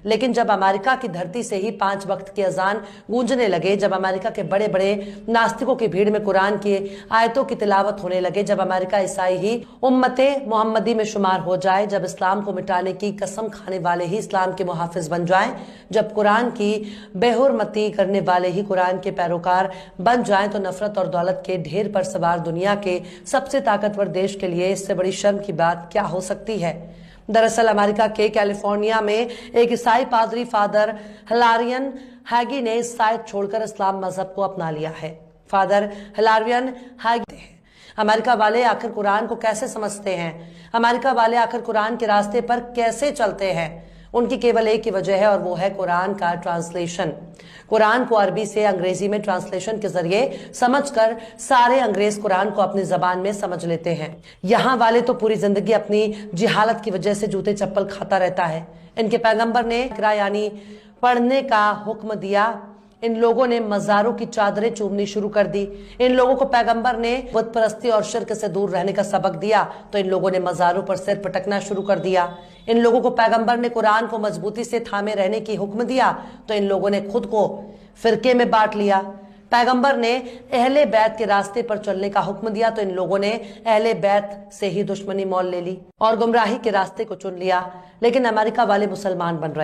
लेकिन जब अमेरिका की धरती से ही 5 वक्त के अजान गूंजने लगे, जब अमेरिका के बड़े बड़े नास्तिकों की भीड़ में कुरान की आयतों की तिलावत होने लगे, जब अमेरिका ईसाई ही उम्मते मोहम्मदी में शुमार हो जाए, जब इस्लाम को मिटाने की कसम खाने वाले ही इस्लाम के मुहाफिज बन जाएं, जब कुरान की बेहुरमती करने वाले ही कुरान के पैरोकार बन जाएं, तो नफरत और दौलत के ढेर पर सवार दुनिया के सबसे ताकतवर देश के लिए इससे बड़ी शर्म की बात क्या हो सकती है। दरअसल अमेरिका के कैलिफोर्निया में एक ईसाई पादरी फादर हिलारियन हैगी ने ईसाईयत छोड़कर इस्लाम मजहब को अपना लिया है। फादर हिलारियन हैगी, अमेरिका वाले आखिर कुरान को कैसे समझते हैं? अमेरिका वाले आखिर कुरान के रास्ते पर कैसे चलते हैं? उनकी केवल एक ही वजह है और वो है कुरान का ट्रांसलेशन। कुरान को अरबी से अंग्रेजी में ट्रांसलेशन के जरिए समझकर सारे अंग्रेज कुरान को अपनी जबान में समझ लेते हैं। यहाँ वाले तो पूरी जिंदगी अपनी जिहालत की वजह से जूते चप्पल खाता रहता है। इनके पैगंबर ने यानी पढ़ने का हुक्म दिया, इन लोगों ने मजारों की चादरें चूमनी शुरू कर दी। इन लोगों को पैगंबर ने बुत परस्ती और शिर्क से दूर रहने का सबक दिया, तो इन लोगों ने मजारों पर सिर पटकना शुरू कर दिया। इन लोगों को पैगंबर ने कुरान को मजबूती से थामे रहने की हुक्म दिया, तो इन लोगों ने खुद को फिरके में बांट लिया। पैगंबर ने अहले बैत के रास्ते पर चलने का हुक्म दिया, तो इन लोगों ने अहले बैत से ही दुश्मनी मोल ले ली और गुमराही के रास्ते को चुन लिया। लेकिन अमेरिका वाले मुसलमान बन रहे